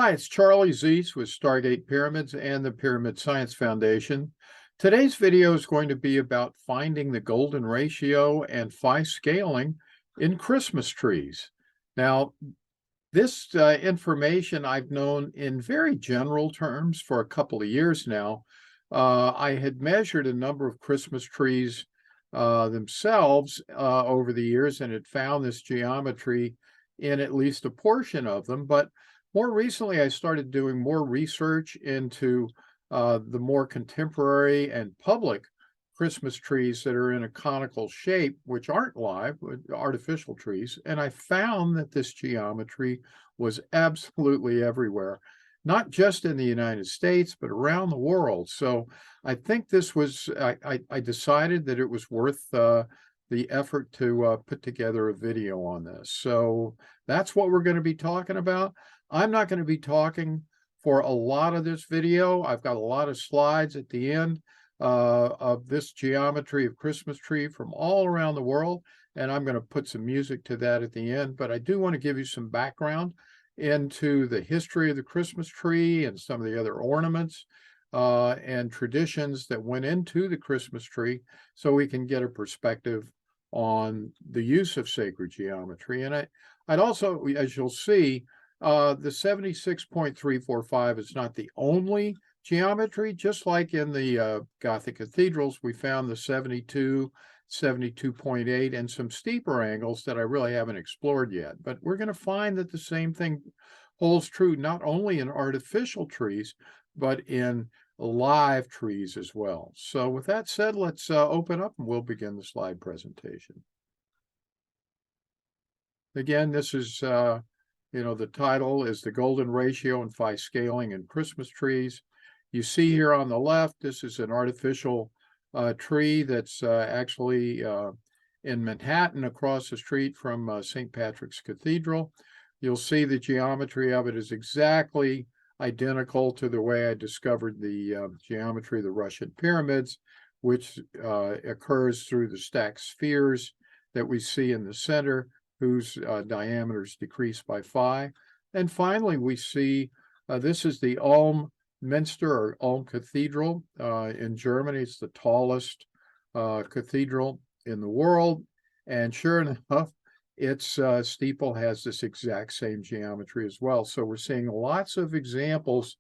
Hi, it's Charlie Zeiss with Stargate Pyramids and the Pyramid Science Foundation. Today's video is going to be about finding the golden ratio and phi scaling in Christmas trees. Now, this information I've known in very general terms for a couple of years now. I had measured a number of Christmas trees themselves over the years and had found this geometry in at least a portion of them, but more recently, I started doing more research into the more contemporary and public Christmas trees that are in a conical shape, which aren't live, but artificial trees. And I found that this geometry was absolutely everywhere, not just in the United States, but around the world. So I think this was, I decided that it was worth the effort to put together a video on this. So that's what we're going to be talking about. I'm not going to be talking for a lot of this video. I've got a lot of slides at the end of this geometry of Christmas tree from all around the world, and I'm going to put some music to that at the end. But I do want to give you some background into the history of the Christmas tree and some of the other ornaments and traditions that went into the Christmas tree so we can get a perspective on the use of sacred geometry. And I'd also, as you'll see, the 76.345 is not the only geometry. Just like in the Gothic cathedrals, we found the 72, 72.8, and some steeper angles that I really haven't explored yet. But we're going to find that the same thing holds true not only in artificial trees, but in live trees as well. So with that said, let's open up and we'll begin the slide presentation. Again, this is the title is The Golden Ratio and Phi Scaling in Christmas Trees. You see here on the left, this is an artificial tree that's actually in Manhattan across the street from St. Patrick's Cathedral. You'll see the geometry of it is exactly identical to the way I discovered the geometry of the Russian pyramids, which occurs through the stacked spheres that we see in the center, whose diameters decrease by phi. And finally, we see this is the Ulm Minster or Ulm Cathedral in Germany. It's the tallest cathedral in the world. And sure enough, its steeple has this exact same geometry as well. So we're seeing lots of examples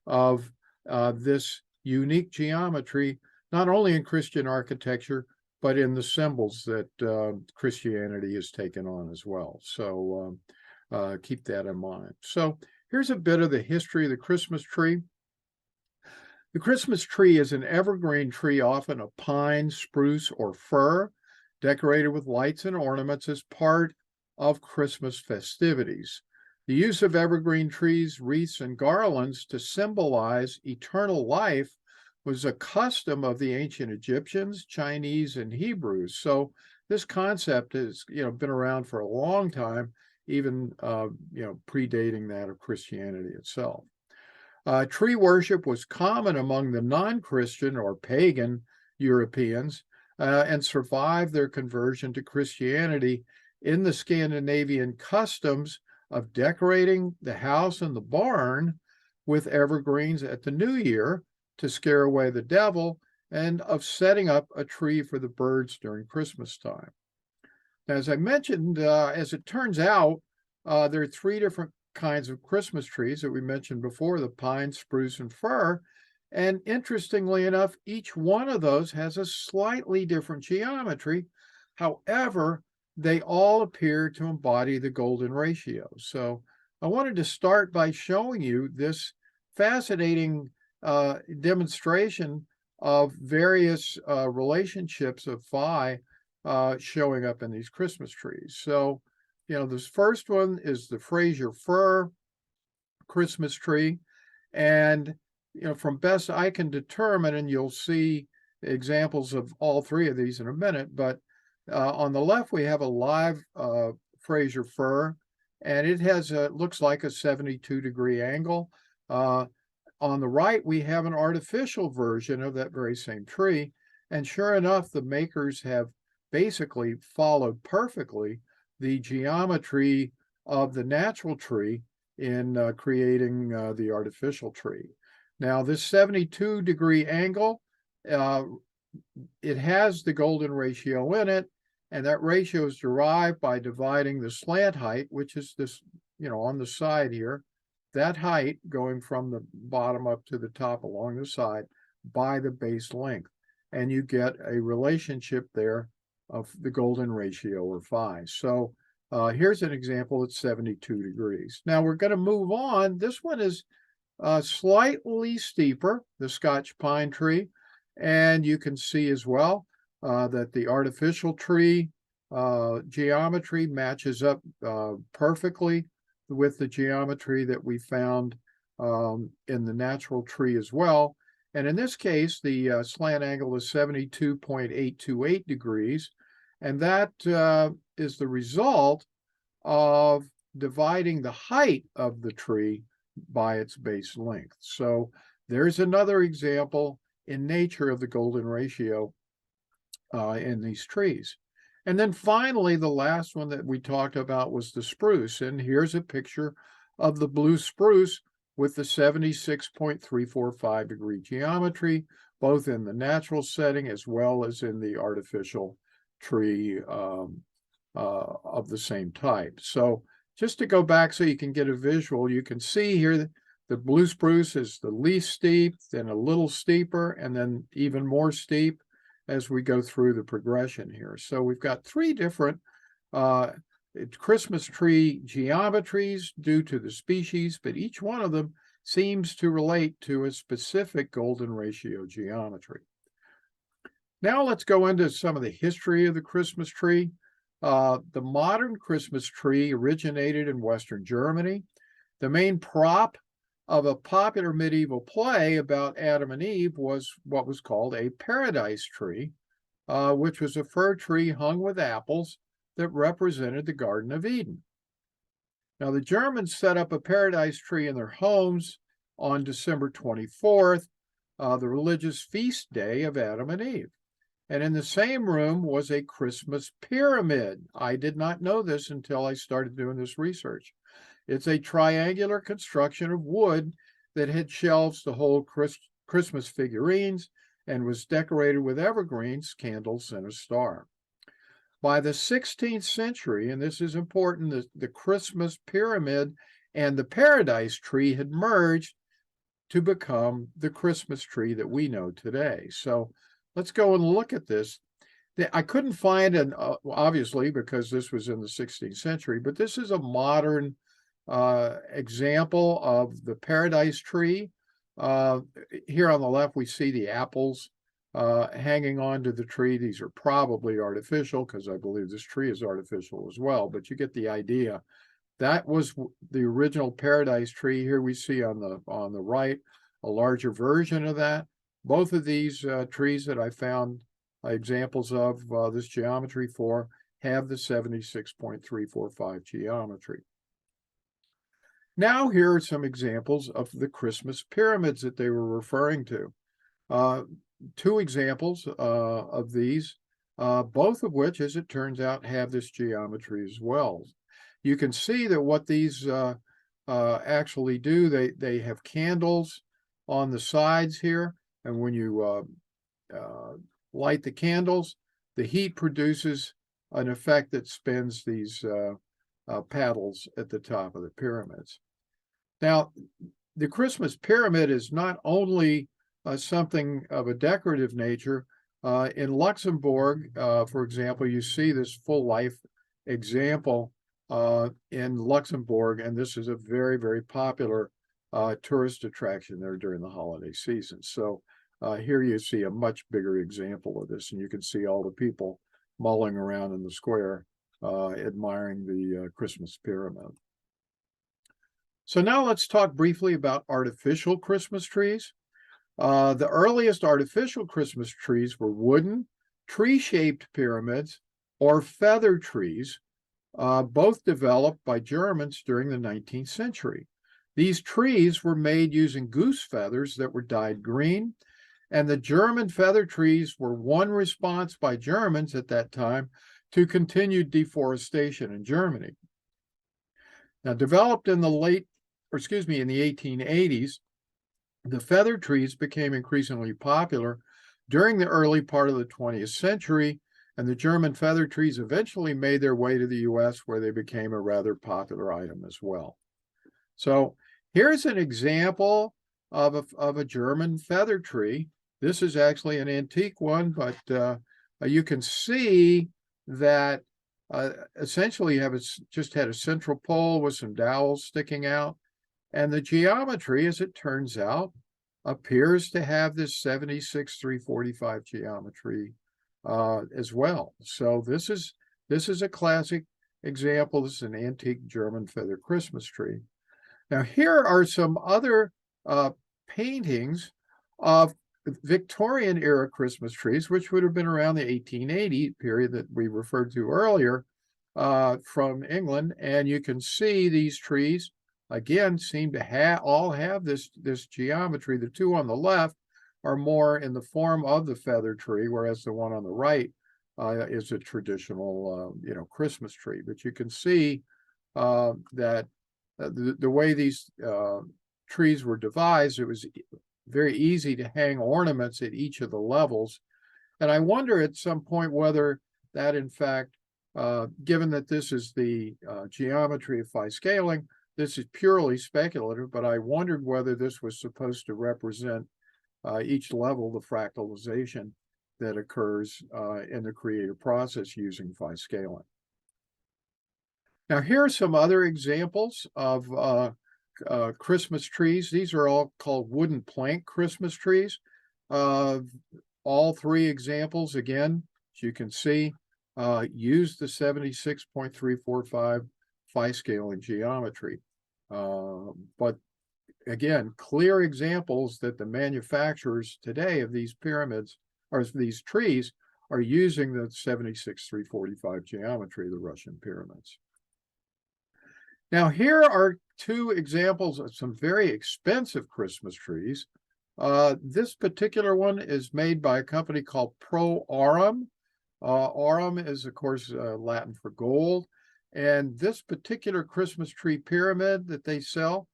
of this unique geometry, not only in Christian architecture, but in the symbols that Christianity has taken on as well. So keep that in mind. So here's a bit of the history of the Christmas tree. The Christmas tree is an evergreen tree, often a pine, spruce, or fir, decorated with lights and ornaments as part of Christmas festivities. The use of evergreen trees, wreaths, and garlands to symbolize eternal life was a custom of the ancient Egyptians, Chinese, and Hebrews. So this concept has, been around for a long time, even, predating that of Christianity itself. Tree worship was common among the non-Christian or pagan Europeans and survived their conversion to Christianity in the Scandinavian customs of decorating the house and the barn with evergreens at the new year to scare away the devil, and of setting up a tree for the birds during Christmas time. Now, as I mentioned, as it turns out, there are three different kinds of Christmas trees that we mentioned before: the pine, spruce, and fir. And interestingly enough, each one of those has a slightly different geometry. However, they all appear to embody the golden ratio. So I wanted to start by showing you this fascinating demonstration of various relationships of phi showing up in these Christmas trees. So, this first one is the Fraser fir Christmas tree. And, from best I can determine, and you'll see examples of all three of these in a minute, but on the left, we have a live Fraser fir, and it has looks like a 72-degree angle. On the right, we have an artificial version of that very same tree. And sure enough, the makers have basically followed perfectly the geometry of the natural tree in creating the artificial tree. Now, this 72-degree angle, it has the golden ratio in it, and that ratio is derived by dividing the slant height, which is this, on the side here, that height going from the bottom up to the top along the side, by the base length. And you get a relationship there of the golden ratio, or phi. So here's an example at 72 degrees. Now we're going to move on. This one is slightly steeper, the Scotch pine tree. And you can see as well that the artificial tree geometry matches up perfectly with the geometry that we found in the natural tree as well. And in this case, the slant angle is 72.828 degrees. And that is the result of dividing the height of the tree by its base length. So there's another example in nature of the golden ratio in these trees. And then finally, the last one that we talked about was the spruce. And here's a picture of the blue spruce with the 76.345 degree geometry, both in the natural setting as well as in the artificial tree of the same type. So just to go back so you can get a visual, you can see here the blue spruce is the least steep, then a little steeper, and then even more steep as we go through the progression here. So we've got three different Christmas tree geometries due to the species, but each one of them seems to relate to a specific golden ratio geometry. Now let's go into some of the history of the Christmas tree. The modern Christmas tree originated in Western Germany. The main prop of a popular medieval play about Adam and Eve was what was called a paradise tree, which was a fir tree hung with apples that represented the Garden of Eden. Now, the Germans set up a paradise tree in their homes on December 24th, the religious feast day of Adam and Eve. And in the same room was a Christmas pyramid. I did not know this until I started doing this research. It's a triangular construction of wood that had shelves to hold Christmas figurines and was decorated with evergreens, candles, and a star. By the 16th century, and this is important, the Christmas pyramid and the paradise tree had merged to become the Christmas tree that we know today. So let's go and look at this. I couldn't find an, obviously, because this was in the 16th century, but this is a modern example of the paradise tree. Here on the left, we see the apples hanging onto the tree. These are probably artificial, because I believe this tree is artificial as well, but you get the idea. That was the original paradise tree. Here we see on the right a larger version of that. Both of these trees that I found examples of this geometry for have the 76.345 geometry. Now here are some examples of the Christmas pyramids that they were referring to. Two examples of these, both of which, as it turns out, have this geometry as well. You can see that what these actually do, they have candles on the sides here, and when you light the candles, the heat produces an effect that spins these paddles at the top of the pyramids. Now, the Christmas pyramid is not only something of a decorative nature. In Luxembourg, for example, you see this full life example in Luxembourg, and this is a very, very popular tourist attraction there during the holiday season. So here you see a much bigger example of this, and you can see all the people mulling around in the square admiring the Christmas pyramid. So now let's talk briefly about artificial Christmas trees. The earliest artificial Christmas trees were wooden, tree-shaped pyramids, or feather trees, both developed by Germans during the 19th century. These trees were made using goose feathers that were dyed green, and the German feather trees were one response by Germans at that time to continued deforestation in Germany. Now, developed in the late in the 1880s, the feather trees became increasingly popular during the early part of the 20th century, and the German feather trees eventually made their way to the US, where they became a rather popular item as well. So here's an example of a German feather tree. This is actually an antique one, but you can see that essentially just had a central pole with some dowels sticking out. And the geometry, as it turns out, appears to have this 76-345 geometry as well. So this is a classic example. This is an antique German feather Christmas tree. Now, here are some other paintings of Victorian era Christmas trees, which would have been around the 1880 period that we referred to earlier from England. And you can see these trees, again, seem to all have this geometry. The two on the left are more in the form of the feather tree, whereas the one on the right is a traditional, Christmas tree. But you can see that the way these trees were devised, it was very easy to hang ornaments at each of the levels. And I wonder at some point whether that, in fact, given that this is the geometry of phi scaling, this is purely speculative, but I wondered whether this was supposed to represent each level, the fractalization that occurs in the creative process using phi scaling. Now, here are some other examples of Christmas trees. These are all called wooden plank Christmas trees. All three examples, again, as you can see, use the 76.345 phi scaling geometry. But again, clear examples that the manufacturers today of these pyramids, or these trees, are using the 76.345 geometry of the Russian pyramids. Now, here are two examples of some very expensive Christmas trees. This particular one is made by a company called Pro Aurum. Aurum is, of course, Latin for gold. And this particular Christmas tree pyramid that they sell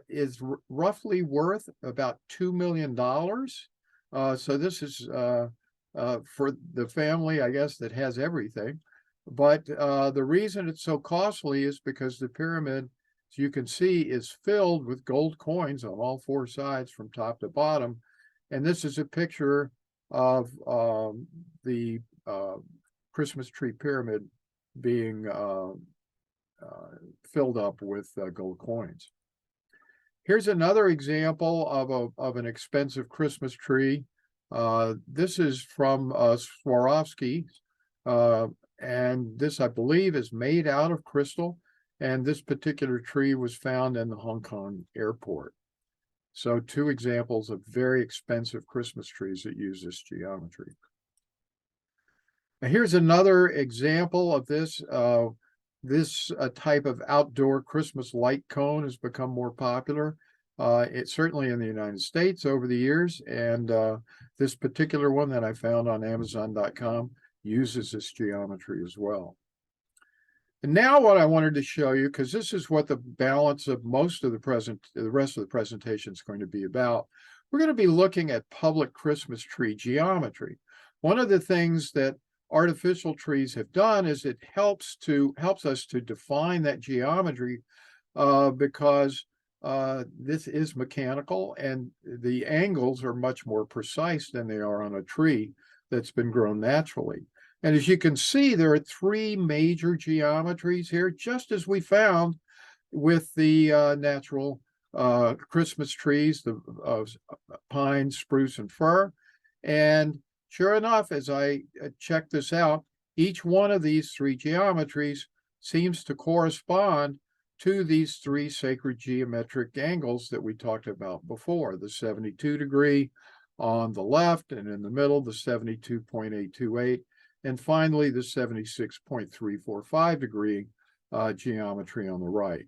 is roughly worth about $2 million. So this is for the family, I guess, that has everything. But the reason it's so costly is because the pyramid, as you can see, is filled with gold coins on all four sides from top to bottom. And this is a picture of the Christmas tree pyramid being filled up with gold coins. Here's another example of an expensive Christmas tree. This is from Swarovski. And this, I believe, is made out of crystal. And this particular tree was found in the Hong Kong airport. So two examples of very expensive Christmas trees that use this geometry. Now, here's another example of this. This type of outdoor Christmas light cone has become more popular. It's certainly in the United States over the years. And this particular one that I found on Amazon.com uses this geometry as well. And now what I wanted to show you, because this is what the balance of most of the rest of the presentation is going to be about, we're going to be looking at public Christmas tree geometry. One of the things that artificial trees have done is it helps us to define that geometry because this is mechanical and the angles are much more precise than they are on a tree that's been grown naturally. And as you can see, there are three major geometries here, just as we found with the natural Christmas trees, the pine, spruce, and fir. And sure enough, as I checked this out, each one of these three geometries seems to correspond to these three sacred geometric angles that we talked about before, the 72-degree on the left, and in the middle, the 72.828, and finally, the 76.345-degree geometry on the right.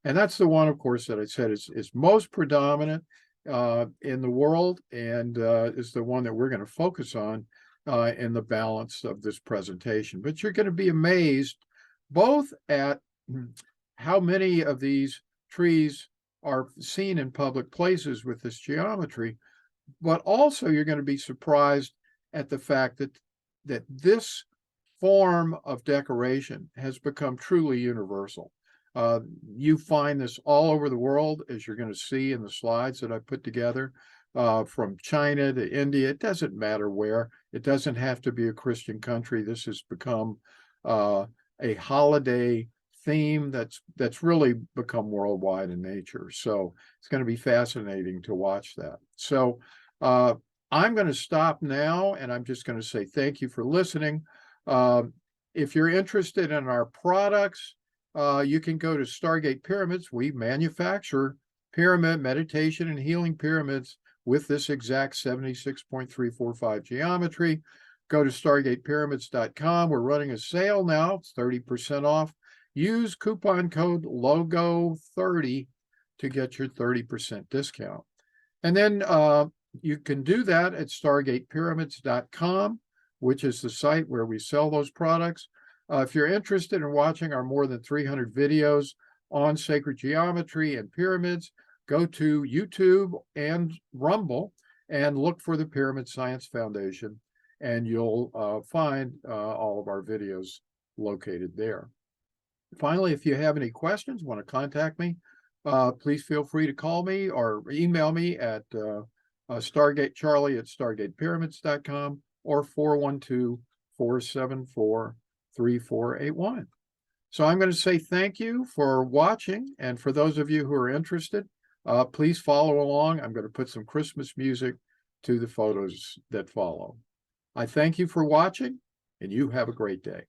And that's the one, of course, that I said is most predominant in the world and is the one that we're going to focus on in the balance of this presentation. But you're going to be amazed both at how many of these trees are seen in public places with this geometry. But also you're going to be surprised at the fact that this form of decoration has become truly universal. You find this all over the world, as you're going to see in the slides that I put together, from China to India. It doesn't matter where. It doesn't have to be a Christian country. This has become a holiday theme that's really become worldwide in nature. So it's going to be fascinating to watch that. So I'm going to stop now, and I'm just going to say thank you for listening. If you're interested in our products, you can go to Stargete Pyramids. We manufacture pyramid meditation and healing pyramids with this exact 76.345 geometry. Go to stargatepyramids.com. We're running a sale now. It's 30% off. Use coupon code LOGO30 to get your 30% discount. And then you can do that at stargatepyramids.com, which is the site where we sell those products. If you're interested in watching our more than 300 videos on sacred geometry and pyramids, go to YouTube and Rumble and look for the Pyramid Science Foundation, and you'll find all of our videos located there. Finally, if you have any questions, want to contact me, please feel free to call me or email me at stargatecharlie@stargatepyramids.com or 412-474-3481. So I'm going to say thank you for watching, and for those of you who are interested, please follow along. I'm going to put some Christmas music to the photos that follow. I thank you for watching, and you have a great day.